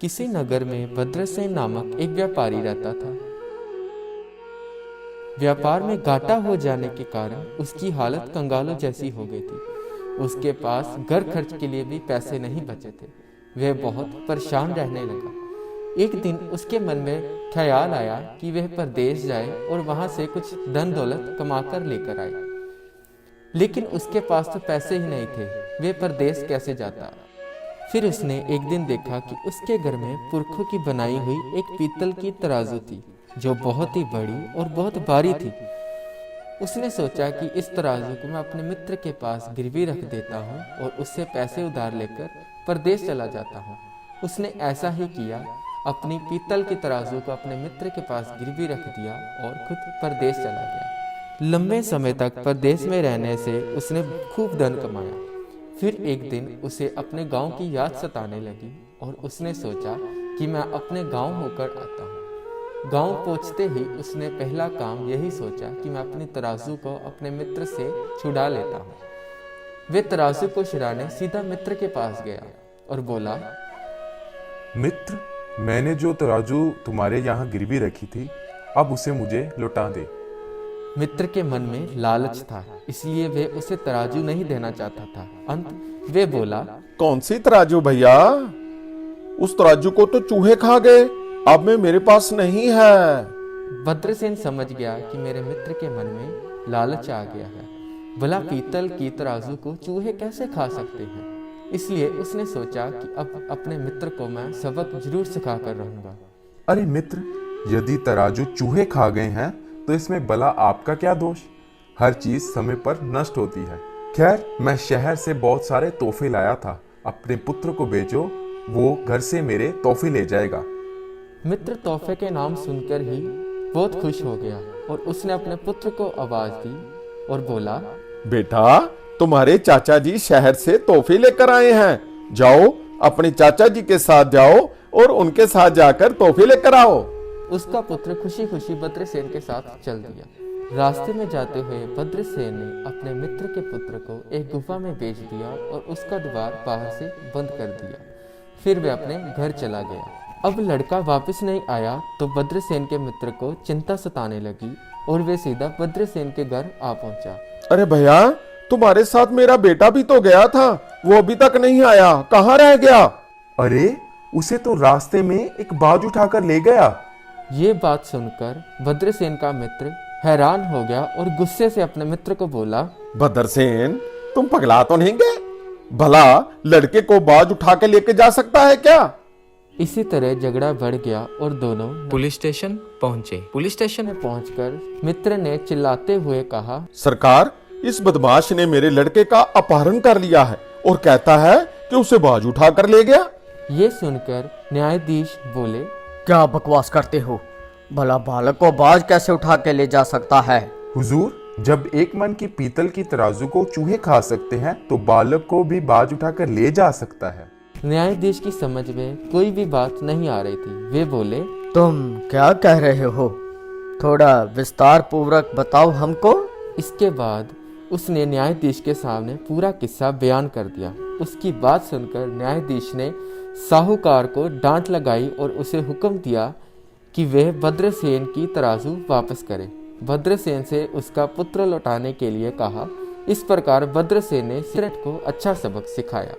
किसी नगर में भद्रसेन नामक एक व्यापारी रहता था। व्यापार में घाटा हो जाने के कारण उसकी हालत कंगालों जैसी हो गई थी। उसके पास घर खर्च के लिए भी पैसे नहीं बचे थे। वह बहुत परेशान रहने लगा। एक दिन उसके मन में ख्याल आया कि वह परदेश जाए और वहां से कुछ धन दौलत कमाकर लेकर आए। लेकिन उसके पास तो पैसे ही नहीं थे। वह परदेश कैसे जाता। फिर उसने एक दिन देखा कि उसके घर में पुरखों की बनाई हुई एक पीतल की तराजू थी जो बहुत ही बड़ी और बहुत भारी थी। उसने सोचा कि इस तराजू को मैं अपने मित्र के पास गिरवी रख देता हूँ और उससे पैसे उधार लेकर परदेश चला जाता हूँ। उसने ऐसा ही किया। अपनी पीतल की तराजू को अपने मित्र के पास गिरवी रख दिया और खुद परदेश चला गया। लंबे समय तक परदेश में रहने से उसने खूब धन कमाया। फिर एक दिन उसे अपने गांव की याद सताने लगी और उसने सोचा कि मैं अपने गांव होकर आता हूँ। गांव पहुंचते ही उसने पहला काम यही सोचा कि मैं अपनी तराजू को अपने मित्र से छुड़ा लेता हूँ। वे तराजू को छुड़ाने सीधा मित्र के पास गया और बोला, मित्र, मैंने जो तराजू तुम्हारे यहाँ गिरवी रखी थी, अब उसे मुझे लौटा दे। मित्र के मन में लालच था, इसलिए वे उसे तराजू नहीं देना चाहता था। अंत वे बोला, कौन सी तराजू भैया? उस तराजू को तो चूहे खा गए, अब में मेरे पास नहीं है। भद्रसेन समझ गया कि मेरे मित्र के मन में लालच आ गया है। भला पीतल की तराजू को चूहे कैसे खा सकते हैं। इसलिए उसने सोचा कि अब अपने मित्र को मैं सबक जरूर सिखा कर रहूंगा। अरे मित्र, यदि तराजू चूहे खा गए हैं तो इसमें भला आपका क्या दोष? हर चीज समय पर नष्ट होती है। खैर, मैं शहर से बहुत सारे तोहफे लाया था। अपने पुत्र को भेजो, वो घर से मेरे तोहफे ले जाएगा। मित्र तोहफे के नाम सुनकर ही बहुत खुश हो गया और उसने अपने पुत्र को आवाज दी और बोला, बेटा, तुम्हारे चाचा जी शहर से तोहफे लेकर आए हैं। जाओ, अपने चाचा जी के साथ जाओ और उनके साथ जाकर तोहफे लेकर आओ। उसका पुत्र खुशी खुशी भद्रसेन के साथ चल दिया। रास्ते में जाते हुए भद्रसेन ने अपने मित्र के पुत्र को एक गुफा में भेज दिया और उसका द्वार बाहर से बंद कर दिया। फिर वह अपने घर चला गया। अब लड़का वापस नहीं आया तो भद्रसेन के मित्र को चिंता सताने लगी और वे सीधा भद्रसेन के घर आ पहुंचा। अरे भैया, तुम्हारे साथ मेरा बेटा भी तो गया था, वो अभी तक नहीं आया, कहाँ रह गया? अरे, उसे तो रास्ते में एक बाज उठाकर ले गया। ये बात सुनकर भद्रसेन का मित्र हैरान हो गया और गुस्से से अपने मित्र को बोला, भद्रसेन, तुम पगला तो नहीं गए? भला लड़के को बाज उठा के लेके जा सकता है क्या? इसी तरह झगड़ा बढ़ गया और दोनों पुलिस स्टेशन पहुंचे। पुलिस स्टेशन में पहुंचकर मित्र ने चिल्लाते हुए कहा, सरकार, इस बदमाश ने मेरे लड़के का अपहरण कर लिया है और कहता है कि उसे बाज उठा कर ले गया। ये सुनकर न्यायाधीश बोले, क्या बकवास करते हो? भला बालक को बाज कैसे उठा के ले जा सकता है? हुजूर, जब एक मन की पीतल की तराजू को चूहे खा सकते हैं तो बालक को भी बाज उठाकर ले जा सकता है। न्यायाधीश की समझ में कोई भी बात नहीं आ रही थी। वे बोले, तुम क्या कह रहे हो? थोड़ा विस्तार पूर्वक बताओ हमको। इसके बाद उसने न्यायाधीश के सामने पूरा किस्सा बयान कर दिया। उसकी बात सुनकर न्यायाधीश ने साहूकार को डांट लगाई और उसे हुक्म दिया कि वह भद्रसेन की तराजू वापस करे। भद्रसेन से उसका पुत्र लौटाने के लिए कहा। इस प्रकार भद्रसेन ने सिरठ को अच्छा सबक सिखाया।